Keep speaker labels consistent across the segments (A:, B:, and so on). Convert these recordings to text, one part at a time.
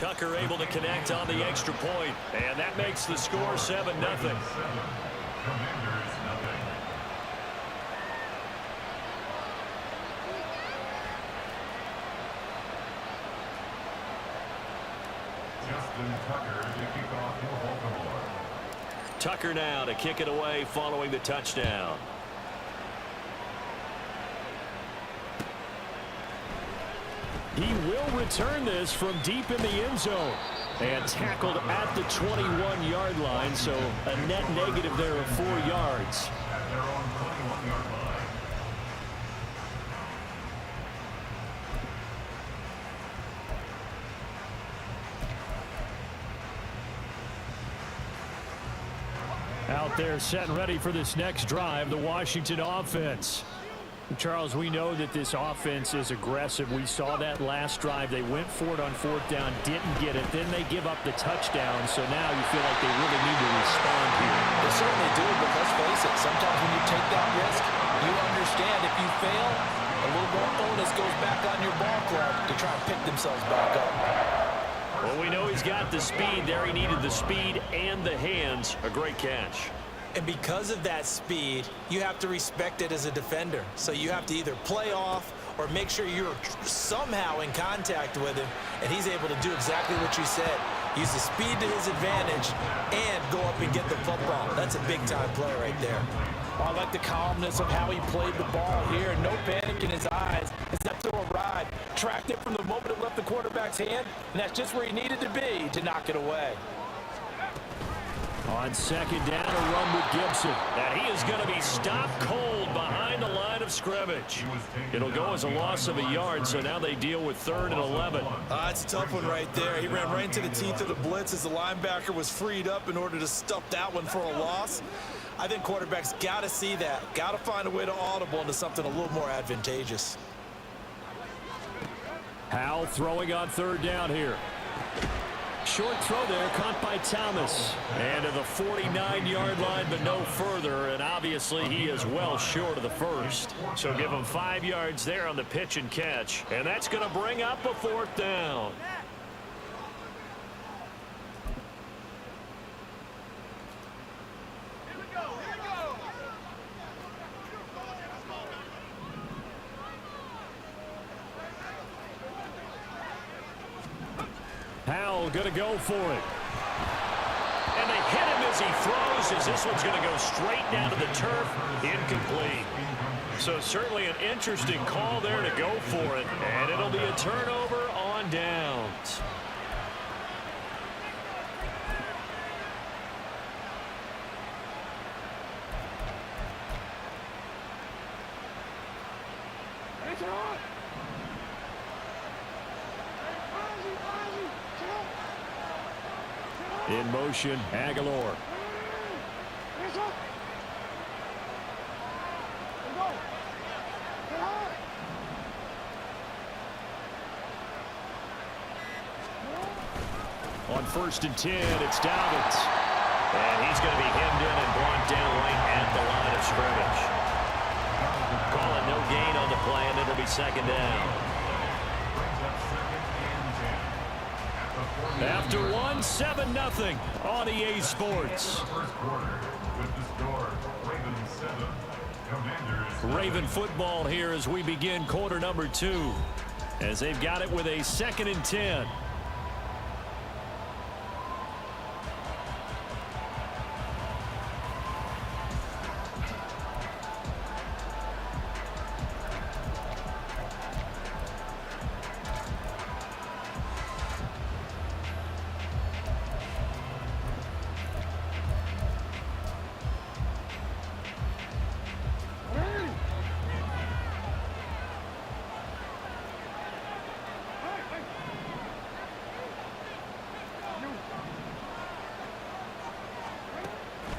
A: Tucker able to connect on the extra point, and that makes the score 7-0. Tucker now to kick it away following the touchdown. He will return this from deep in the end zone. And tackled at the 21-yard line, so a net negative there of 4 yards. Out there set and ready for this next drive, the Washington offense. Charles, we know that this offense is aggressive. We saw that last drive. They went for it on 4th down, didn't get it. Then they give up the touchdown. So now you feel like they really need to respond here.
B: They certainly do, but let's face it. Sometimes when you take that risk, you understand if you fail, a little more onus goes back on your ball club to try and pick themselves back up.
A: Well, we know he's got the speed there. He needed the speed and the hands. A great catch.
B: And because of that speed, you have to respect it as a defender. So you have to either play off or make sure you're somehow in contact with him, and he's able to do exactly what you said. Use the speed to his advantage and go up and get the football. That's a big-time play right there.
C: I like the calmness of how he played the ball here. No panic in his eyes. It's to arrive. Tracked it from the moment it left the quarterback's hand, and that's just where he needed to be to knock it away.
A: On 2nd down, a run with Gibson. And he is going to be stopped cold behind the line of scrimmage. It'll go as a loss of a yard, so now they deal with 3rd and 11.
B: It's a tough one right there. He ran right into the teeth of the blitz as the linebacker was freed up in order to stuff that one for a loss. I think quarterbacks got to see that. Got to find a way to audible into something a little more advantageous.
A: Howell throwing on 3rd down here. Short throw there, caught by Thomas. And to the 49-yard line, but no further. And obviously, he is well short of the first. So give him 5 yards there on the pitch and catch. And that's going to bring up a 4th down. Howell going to go for it. And they hit him as he throws, as this one's going to go straight down to the turf. Incomplete. So certainly an interesting call there to go for it. And it'll be a turnover on downs. In motion, Aguilar. On 1st and 10, it's Dobbins. And he's going to be hemmed in and brought down right at the line of scrimmage. Calling no gain on the play, and it'll be 2nd down. After 7-0 on EA Sports. Raven football here as we begin quarter number 2. As they've got it with a 2nd and 10.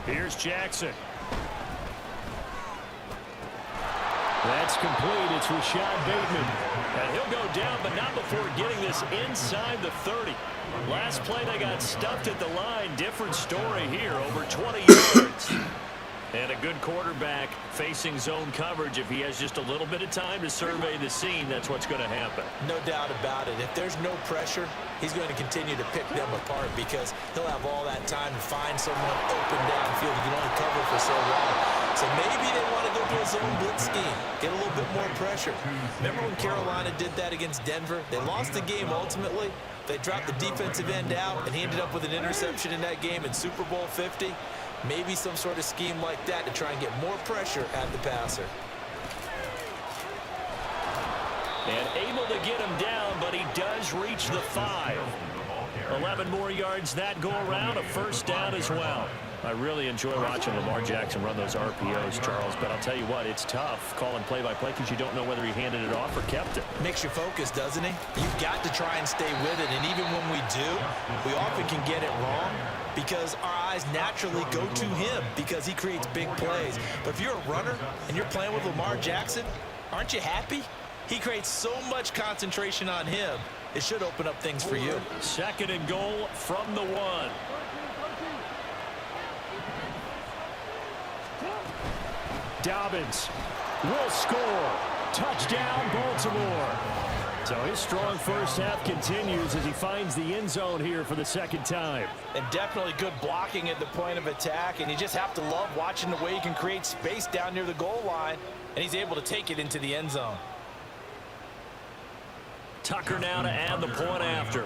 A: Here's Jackson. That's complete. It's Rashad Bateman. And he'll go down, but not before getting this inside the 30. Last play, they got stuffed at the line. Different story here, over 20 yards. And a good quarterback facing zone coverage. If he has just a little bit of time to survey the scene, that's what's going to happen.
B: No doubt about it. If there's no pressure, he's going to continue to pick them apart because he'll have all that time to find someone open downfield. He can only cover for so long. So maybe they want to go to a zone blitz scheme, get a little bit more pressure. Remember when Carolina did that against Denver? They lost the game ultimately. They dropped the defensive end out, and he ended up with an interception in that game in Super Bowl 50. Maybe some sort of scheme like that to try and get more pressure at the passer.
A: And able to get him down, but he does reach the 5. 11 more yards that go around, a first down as well. I really enjoy watching Lamar Jackson run those RPOs, Charles, but I'll tell you what, it's tough calling play-by-play because you don't know whether he handed it off or kept it.
B: Makes you focus, doesn't he? You've got to try and stay with it, and even when we do, we often can get it wrong because our eyes naturally go to him because he creates big plays. But if you're a runner and you're playing with Lamar Jackson, aren't you happy? He creates so much concentration on him. It should open up things for you.
A: 2nd and goal from the 1. Dobbins will score. Touchdown, Baltimore. So his strong first half continues as he finds the end zone here for the 2nd time.
C: And definitely good blocking at the point of attack, and you just have to love watching the way he can create space down near the goal line, and he's able to take it into the end zone.
A: Tucker now to add the point after.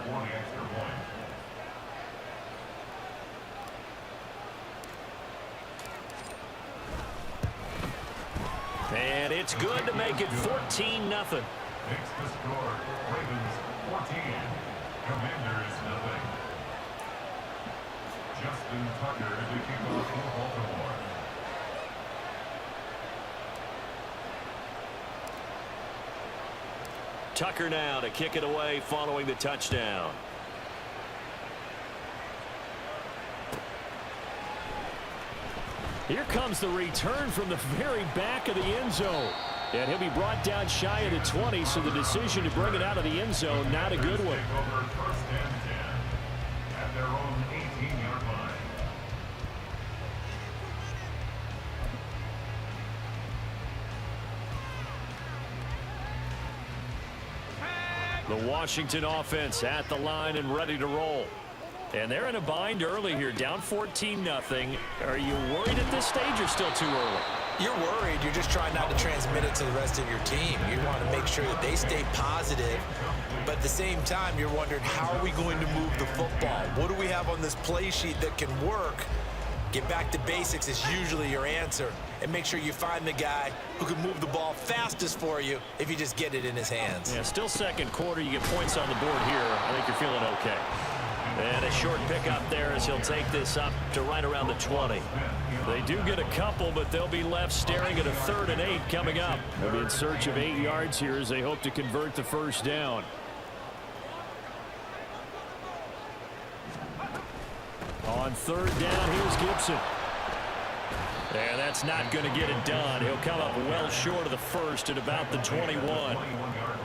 A: And it's good to make it 14-0.
D: Makes the score. Ravens 14, Commanders 0. Justin Tucker to kick off for Baltimore.
A: Tucker now to kick it away following the touchdown. Here comes the return from the very back of the end zone. And he'll be brought down shy of the 20, so the decision to bring it out of the end zone, not a good one.
D: Over 1st and 10 at their own 18-yard line.
A: The Washington offense at the line and ready to roll. And they're in a bind early here, down 14-0. Are you worried at this stage or still too early?
B: You're worried. You're just trying not to transmit it to the rest of your team. You want to make sure that they stay positive. But at the same time, you're wondering, how are we going to move the football? What do we have on this play sheet that can work? Get back to basics is usually your answer. And make sure you find the guy who can move the ball fastest for you if you just get it in his hands.
A: Yeah, still 2nd quarter. You get points on the board here. I think you're feeling okay. And a short pickup there as he'll take this up to right around the 20. They do get a couple, but they'll be left staring at a 3rd and 8 coming up. They'll be in search of 8 yards here as they hope to convert the first down. On 3rd down, here's Gibson. And that's not going to get it done. He'll come up well short of the 1st at about the 21.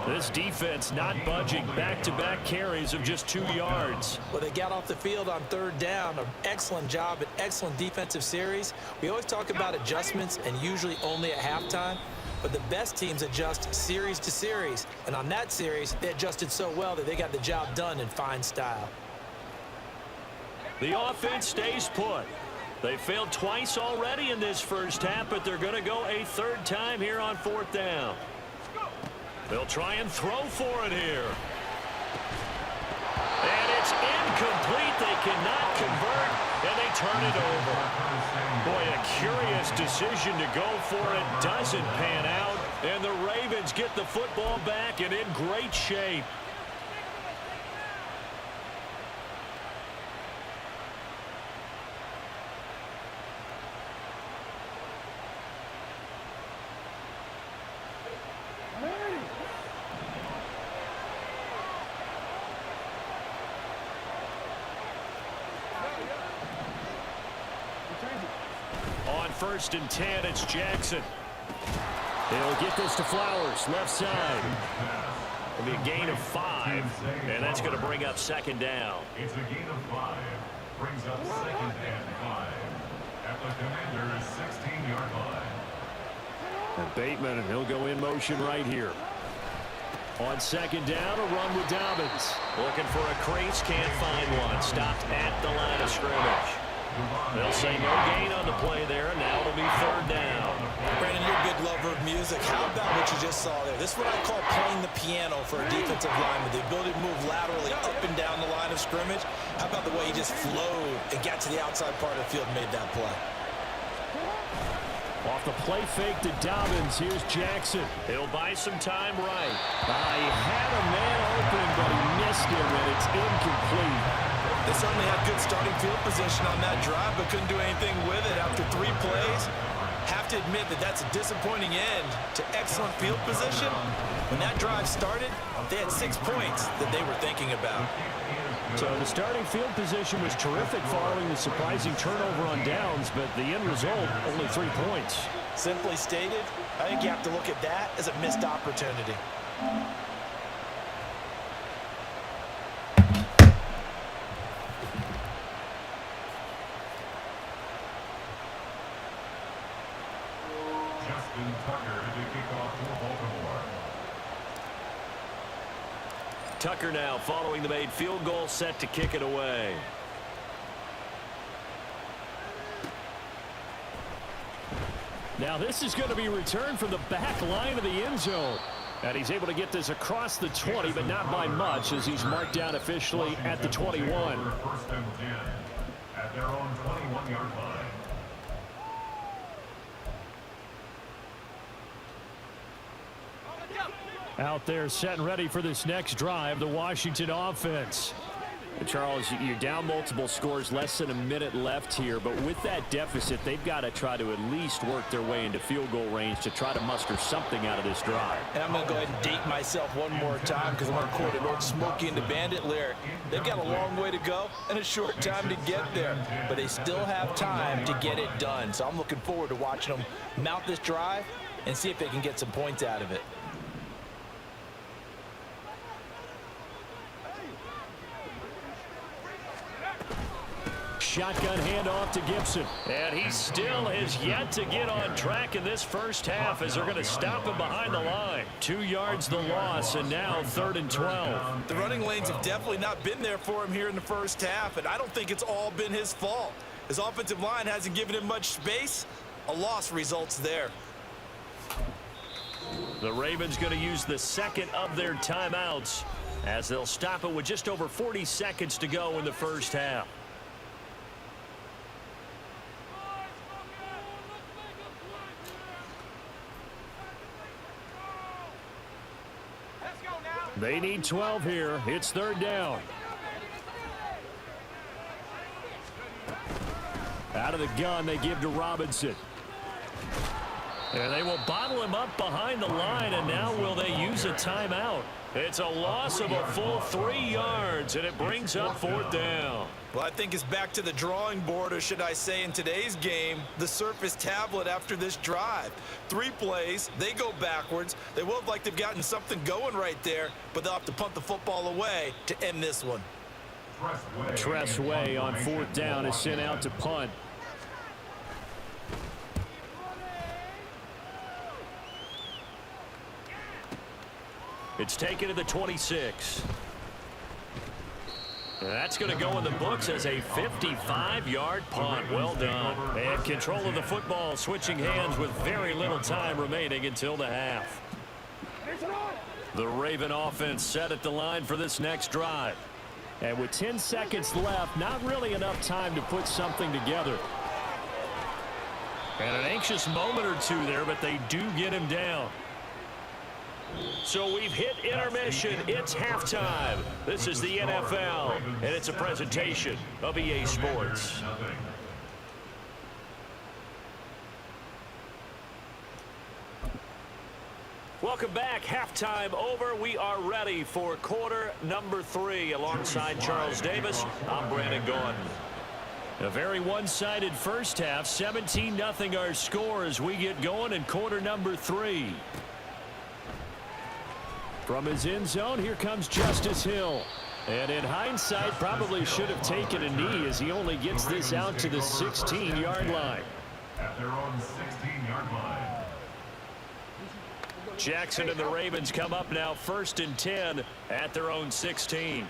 A: This defense not budging. Back-to-back carries of just 2 yards.
B: Well, they got off the field on 3rd down. An excellent job, an excellent defensive series. We always talk about adjustments and usually only at halftime. But the best teams adjust series to series. And on that series, they adjusted so well that they got the job done in fine style.
A: The offense stays put. They failed twice already in this first half, but they're going to go a 3rd time here on 4th down. They'll try and throw for it here. And it's incomplete. They cannot convert, and they turn it over. Boy, a curious decision to go for it. Doesn't pan out, and the Ravens get the football back and in great shape. On 1st and 10, it's Jackson. He'll get this to Flowers, left side. It'll be a gain of 5, and that's going to bring up 2nd down.
D: It's a gain of 5. Brings up 2nd and 5 at the Commanders' 16-yard line.
A: And Bateman, he'll go in motion right here. On second down, a run with Dobbins. Looking for a crease, can't find one. Stopped at the line of scrimmage. They'll say no gain on the play there, and now it'll be third down.
B: Brandon, you're a big lover of music. How about what you just saw there? This is what I call playing the piano for a defensive lineman. The ability to move laterally up and down the line of scrimmage. How about the way he just flowed and got to the outside part of the field and made that play?
A: Off the play fake to Dobbins. Here's Jackson. He'll buy some time right. He had a man open, but he missed him, and it's incomplete.
B: They certainly had good starting field position on that drive, but couldn't do anything with it after 3 plays. Have to admit that that's a disappointing end to excellent field position. When that drive started, they had 6 points that they were thinking about.
A: So the starting field position was terrific following the surprising turnover on downs, but the end result, only 3 points.
B: Simply stated, I think you have to look at that as a missed opportunity.
D: Justin Tucker to kick off for Baltimore.
A: Tucker now following the made field goal, set to kick it away. Now this is going to be returned from the back line of the end zone. And he's able to get this across the 20, but not by much, as he's marked down officially at the 21.
D: First and 10 at their own 21-yard line.
A: Out there set and ready for this next drive, the Washington offense. And Charles, you're down multiple scores, less than a minute left here, but with that deficit, they've got to try to at least work their way into field goal range to try to muster something out of this drive.
C: And I'm going to go ahead and date myself one more time because I'm going to quote an old Smokey and the Bandit lyric. They've got a long way to go and a short time to get there, but they still have time to get it done. So I'm looking forward to watching them mount this drive and see if they can get some points out of it.
A: Shotgun handoff to Gibson. And he still has yet to get on track in this first half as they're going to stop him behind the line. 2 yards the loss, and now 3rd and 12.
B: The running lanes have definitely not been there for him here in the first half, and I don't think it's all been his fault. His offensive line hasn't given him much space. A loss results there.
A: The Ravens going to use the second of their timeouts as they'll stop it with just over 40 seconds to go in the first half. They need 12 here. It's 3rd down. Out of the gun, they give to Robinson. And they will bottle him up behind the line, and now will they use a timeout? It's a loss of a full 3 yards, and it brings up 4th down.
B: Well, I think it's back to the drawing board, or should I say in today's game, the Surface tablet after this drive. 3 plays, they go backwards. They will look like they've gotten something going right there, but they'll have to punt the football away to end this one.
A: Tress Way on 4th down is sent out to punt. It's taken to the 26. That's going to go in the books as a 55-yard punt. Well done. And control of the football switching hands with very little time remaining until the half. The Raven offense set at the line for this next drive. And with 10 seconds left, not really enough time to put something together. And an anxious moment or two there, but they do get him down. So we've hit intermission. It's halftime. This is the NFL, and it's a presentation of EA Sports. Welcome back. Halftime over. We are ready for quarter number 3. Alongside Charles Davis, I'm Brandon Gaudin. A very one-sided first half. 17-0 our score as we get going in quarter number 3. From his end zone, here comes Justice Hill. And in hindsight, probably should have taken a knee as he only gets this out to the 16-yard line.
D: At their own 16-yard line.
A: Jackson and the Ravens come up now 1st and 10 at their own 16.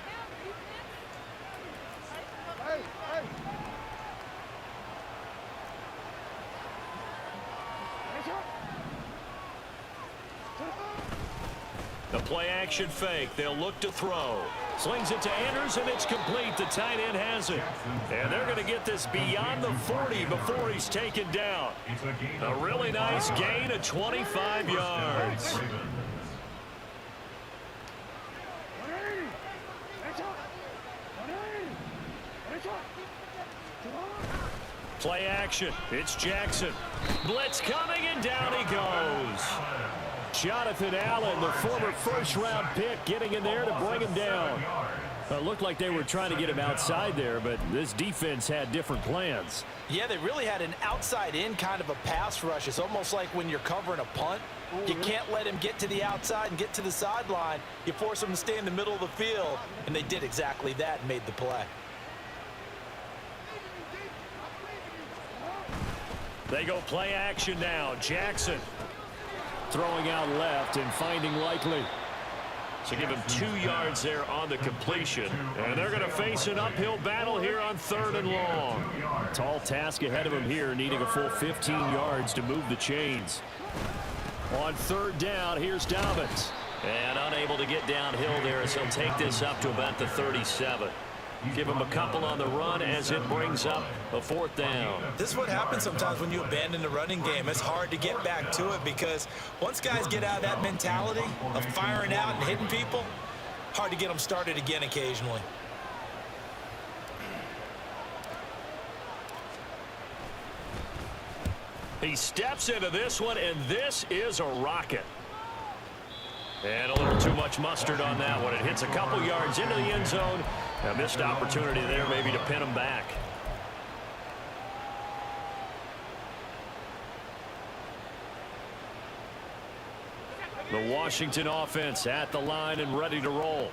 A: The play action fake. They'll look to throw. Slings it to Andrews, and it's complete. The tight end has it. And they're going to get this beyond the 40 before he's taken down. A really nice gain of 25 yards. Play action. It's Jackson. Blitz coming, and down he goes. Jonathan Allen, the former first-round pick, getting in there to bring him down. It looked like they were trying to get him outside there, but this defense had different plans.
B: Yeah, they really had an outside-in kind of a pass rush. It's almost like when you're covering a punt. You can't let him get to the outside and get to the sideline. You force him to stay in the middle of the field, and they did exactly that and made the play.
A: They go play action now. Jackson throwing out left and finding Likely. So give him 2 yards there on the completion. And they're going to face an uphill battle here on 3rd and long. Tall task ahead of him here, needing a full 15 yards to move the chains. On 3rd down, here's Dobbins. And unable to get downhill there as he'll take this up to about the 37. Give him a couple on the run as it brings up a 4th down.
B: This is what happens sometimes when you abandon the running game. It's hard to get back to it because once guys get out of that mentality of firing out and hitting people, hard to get them started again occasionally.
A: He steps into this one, and this is a rocket. And a little too much mustard on that one. It hits a couple yards into the end zone. A missed opportunity there maybe to pin him back. The Washington offense at the line and ready to roll.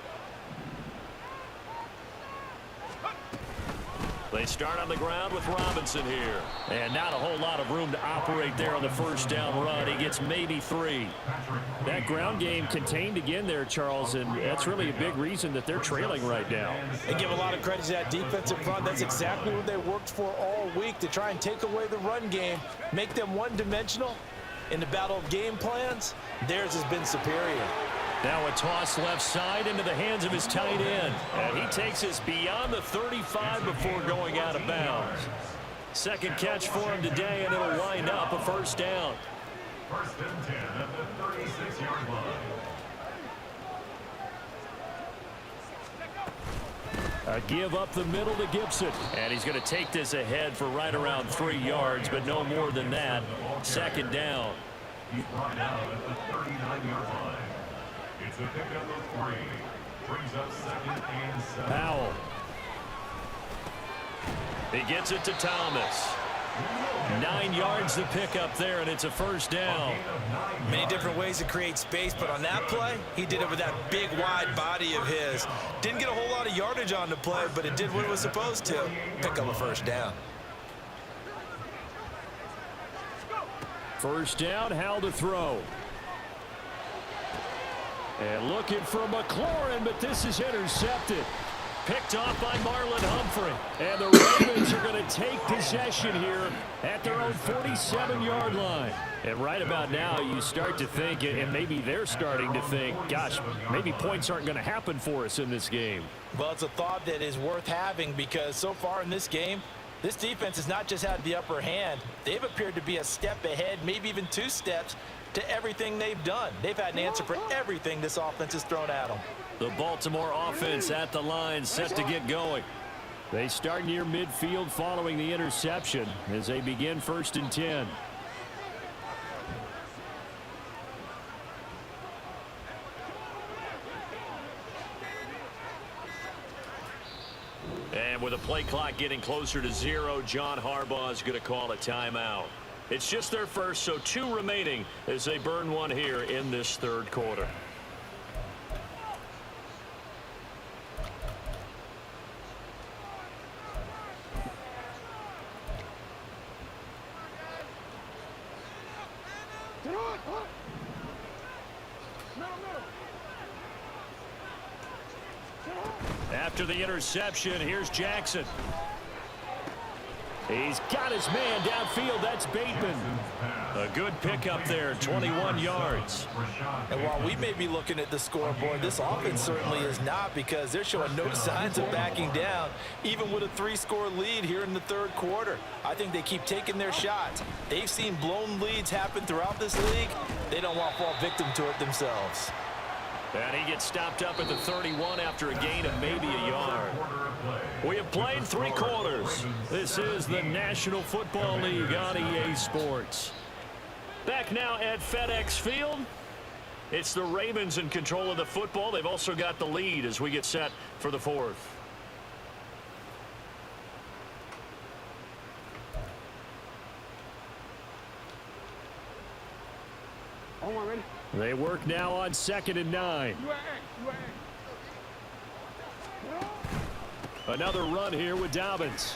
A: They start on the ground with Robinson here. And not a whole lot of room to operate there on the 1st down run. He gets maybe 3. That ground game contained again there, Charles, and that's really a big reason that they're trailing right now.
B: They give a lot of credit to that defensive front. That's exactly what they worked for all week, to try and take away the run game, make them one-dimensional. In the battle of game plans, theirs has been superior.
A: Now a toss left side into the hands of his tight end. And he takes us beyond the 35 before going out of bounds. Second catch for him today, and it'll wind up a 1st down.
D: 1st and 10 at the 36-yard line.
A: A give up the middle to Gibson. And he's going to take this ahead for right around 3 yards, but no more than that. 2nd down.
D: He's brought down at the 39-yard line. It's a pickup of 3. Brings up 2nd and 7.
A: Powell. He gets it to Thomas. 9 yards to pick up there, and it's a 1st down.
B: Many different ways to create space, but on that play, he did it with that big, wide body of his. Didn't get a whole lot of yardage on the play, but it did what it was supposed to. Pick up a 1st down.
A: 1st down, Howell to throw. And looking for McLaurin, but this is intercepted. Picked off by Marlon Humphrey. And the Ravens are going to take possession here at their own 47-yard line. And right about now, you start to think, and maybe they're starting to think, gosh, maybe points aren't going to happen for us in this game.
B: Well, it's a thought that is worth having because so far in this game, this defense has not just had the upper hand. They've appeared to be a step ahead, maybe even 2 steps, to everything they've done. They've had an answer for everything this offense has thrown at them.
A: The Baltimore offense at the line, set to get going. They start near midfield following the interception as they begin 1st and 10. And with the play clock getting closer to 0, John Harbaugh is going to call a timeout. It's just their first, so 2 remaining as they burn one here in this 3rd quarter. After the interception, here's Jackson. He's got his man downfield. That's Bateman. A good pickup there, 21 yards.
C: And while we may be looking at the scoreboard, this offense certainly is not, because they're showing no signs of backing down, even with a 3-score lead here in the third quarter. I think they keep taking their shots. They've seen blown leads happen throughout this league. They don't want to fall victim to it themselves.
A: And he gets stopped up at the 31 after a gain of maybe a yard. We have played 3 quarters. This is the National Football League on EA Sports. Back now at FedEx Field. It's the Ravens in control of the football. They've also got the lead as we get set for the fourth.
E: Ready?
A: They work now on 2nd and 9. Another run here with Dobbins.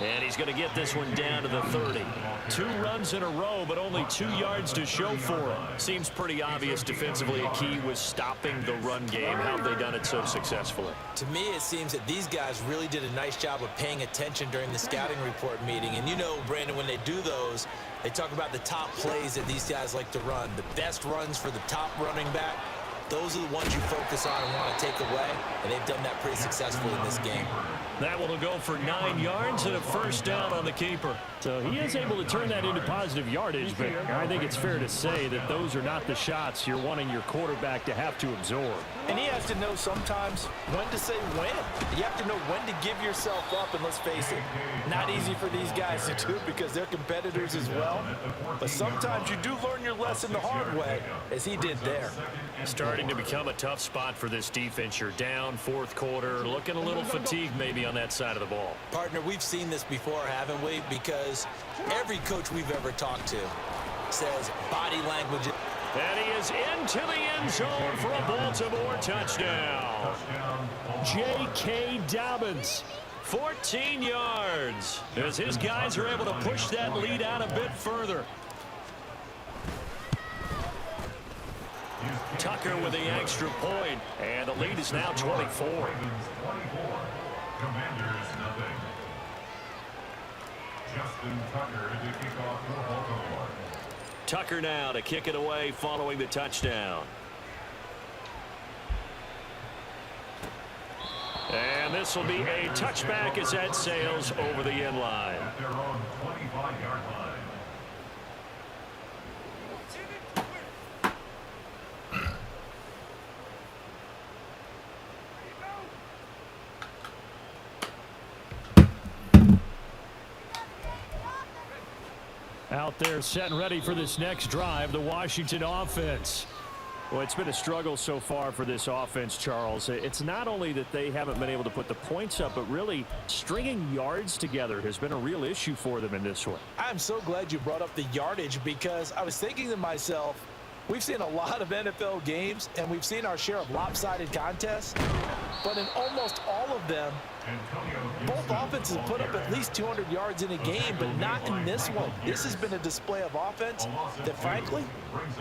A: And he's going to get this one down to the 30. 2 runs in a row, but only 2 yards to show for it. Seems pretty obvious defensively a key was stopping the run game. How have they done it so successfully?
B: To me, it seems that these guys really did a nice job of paying attention during the scouting report meeting. And you know, Brandon, when they do those, they talk about the top plays that these guys like to run. The best runs for the top running back. Those are the ones you focus on and want to take away, and they've done that pretty successfully in this game.
A: That one will go for 9 yards and a first down on the keeper. So he is able to turn that into positive yardage, but I think it's fair to say that those are not the shots you're wanting your quarterback to have to absorb.
C: And he has to know sometimes when to say when. You have to know when to give yourself up, and let's face it, not easy for these guys to do because they're competitors as well. But sometimes you do learn your lesson the hard way, as he did there.
A: Starting to become a tough spot for this defense. You're down, 4th quarter, looking a little fatigued maybe on that side of the ball.
B: Partner, we've seen this before, haven't we? Because every coach we've ever talked to says body language.
A: And he is into the end zone for a Baltimore touchdown. J.K. Dobbins, 14 yards, as his guys are able to push that lead out a bit further. Tucker with the extra point, and the lead is now 24.
D: Commanders, nothing. Justin Tucker to kick off for Baltimore.
A: Tucker now to kick it away following the touchdown. And this will be a touchback as that sails over the end line.
D: At their own 25-yard line.
A: Out there set and ready for this next drive, the Washington offense. Well, it's been a struggle so far for this offense, Charles. It's not only that they haven't been able to put the points up, but really stringing yards together has been a real issue for them in this one.
C: I'm so glad you brought up the yardage, because I was thinking to myself, we've seen a lot of NFL games, and we've seen our share of lopsided contests, but in almost all of them, both offenses put up at least 200 yards in a game, but not in this one. This has been a display of offense that, frankly,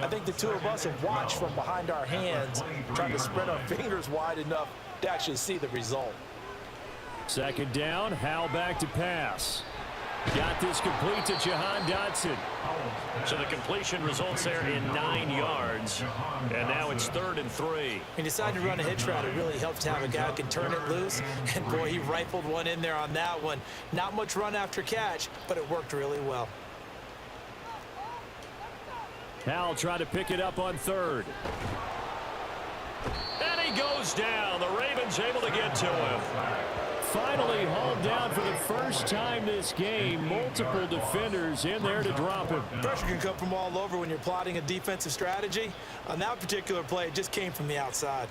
C: I think the two of us have watched from behind our hands, trying to spread our fingers wide enough to actually see the result.
A: 2nd down, Howell back to pass. Got this complete to Jahan Dotson. So the completion results there in 9 yards. And now it's 3rd and 3.
B: He decided to run a hitch route. It really helps to have a guy who can turn it loose. And, boy, he rifled one in there on that one. Not much run after catch, but it worked really well.
A: Howell tried to pick it up on 3rd. And he goes down. The Ravens able to get to him. Finally hauled down for the first time this game. Multiple defenders in there to drop him.
B: Pressure can come from all over when you're plotting a defensive strategy. On that particular play, it just came from the outside.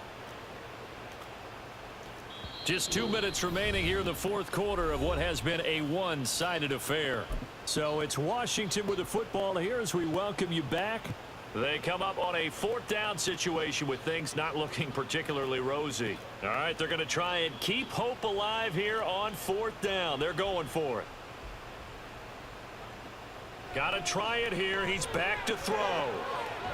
A: Just 2 minutes remaining here in the 4th quarter of what has been a one-sided affair. So it's Washington with the football here as we welcome you back. They come up on a 4th down situation with things not looking particularly rosy. All right, they're going to try and keep hope alive here on 4th down. They're going for it. Got to try it here. He's back to throw.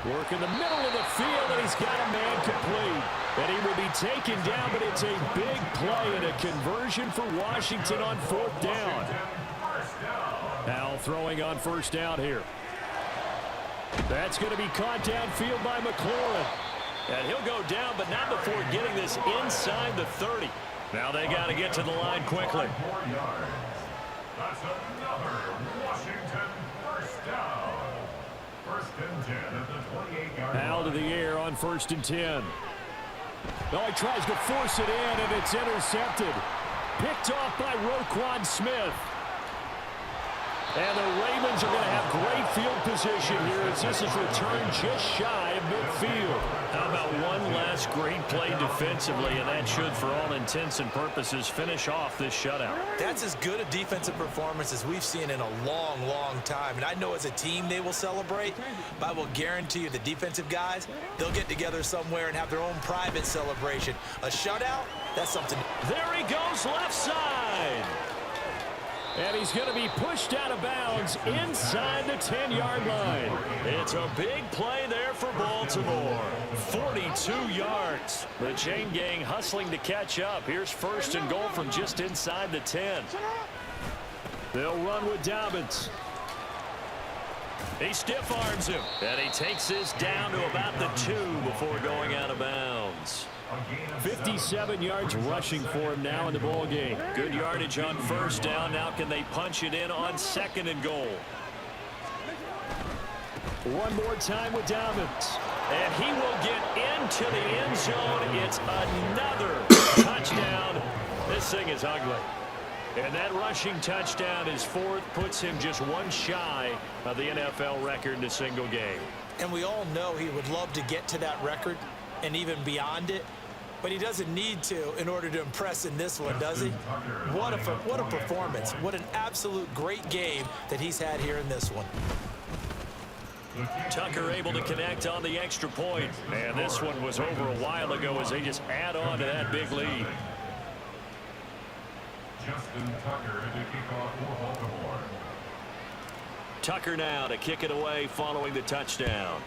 A: Work in the middle of the field, and he's got a man complete. And he will be taken down, but it's a big play and a conversion for Washington on 4th down. Now throwing on 1st down here. That's going to be caught downfield by McLaurin. And he'll go down, but not before getting this inside the 30. Now they got to get to the line quickly.
D: That's another Washington 1st down. 1st and 10 at the 28-yard line.
A: Out of the air on 1st and 10. No, he tries to force it in, and it's intercepted. Picked off by Roquan Smith. And the Ravens are going to have great field position here as this is returned just shy of midfield. How about one last great play defensively, and that should, for all intents and purposes, finish off this shutout.
B: That's as good a defensive performance as we've seen in a long, long time. And I know as a team they will celebrate, but I will guarantee you the defensive guys, they'll get together somewhere and have their own private celebration. A shutout, that's something.
A: There he goes, left side. And he's going to be pushed out of bounds inside the 10-yard line. It's a big play there for Baltimore. 42 yards. The chain gang hustling to catch up. Here's 1st and goal from just inside the 10. They'll run with Dobbins. He stiff arms him. And he takes this down to about the 2 before going out of bounds. 57 yards rushing for him now in the ball game. Good yardage on 1st down. Now can they punch it in on 2nd and goal? One more time with Dobbins. And he will get into the end zone. It's another touchdown. This thing is ugly. And that rushing touchdown is 4th, puts him just one shy of the NFL record in a single game.
B: And we all know he would love to get to that record and even beyond it, but he doesn't need to in order to impress in this one, does he? What a performance. What an absolute great game that he's had here in this one.
A: Tucker able to connect on the extra point. And this one was over a while ago as they just add on to that big lead.
D: Justin Tucker to kick off for Baltimore.
A: Tucker now to kick it away following the touchdown.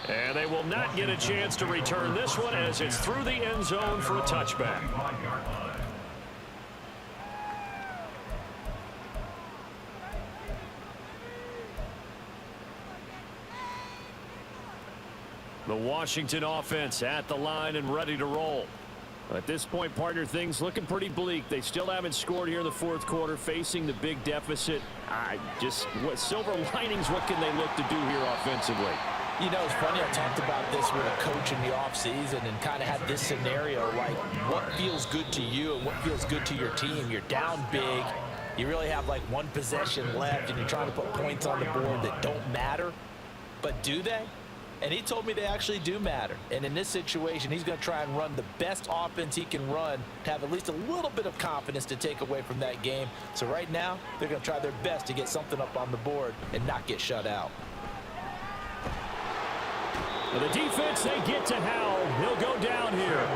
A: And they will not get a chance to return this one as it's through the end zone for a touchback. The Washington offense at the line and ready to roll. At this point, partner, things looking pretty bleak. They still haven't scored here in the 4th quarter, facing the big deficit. What silver linings, what can they look to do here offensively?
C: You know, it's funny, I talked about this with a coach in the offseason and kind of had this scenario, like what feels good to you and what feels good to your team. You're down big. You really have like one possession left and you're trying to put points on the board that don't matter. But do they? And he told me they actually do matter. And in this situation, he's going to try and run the best offense he can run to have at least a little bit of confidence to take away from that game. So right now, they're going to try their best to get something up on the board and not get shut out.
A: The defense, they get to Howell. He'll go down here.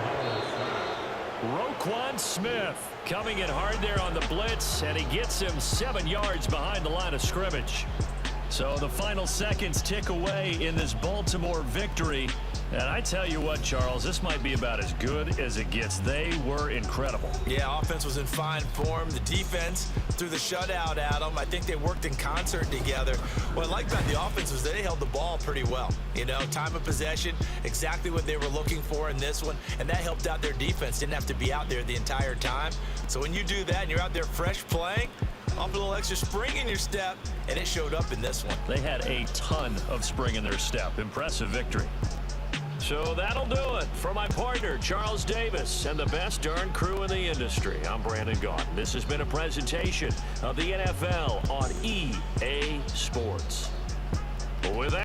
A: Roquan Smith coming in hard there on the blitz, and he gets him 7 yards behind the line of scrimmage. So the final seconds tick away in this Baltimore victory. And I tell you what, Charles, this might be about as good as it gets. They were incredible.
B: Yeah, offense was in fine form. The defense threw the shutout at them. I think they worked in concert together. What I like about the offense was they held the ball pretty well. You know, time of possession, exactly what they were looking for in this one. And that helped out their defense. Didn't have to be out there the entire time. So when you do that and you're out there fresh playing, off a little extra spring in your step, and it showed up in this one.
A: They had a ton of spring in their step. Impressive victory. So that'll do it for my partner, Charles Davis, and the best darn crew in the industry. I'm Brandon Gaudin. This has been a presentation of the NFL on EA Sports. With that,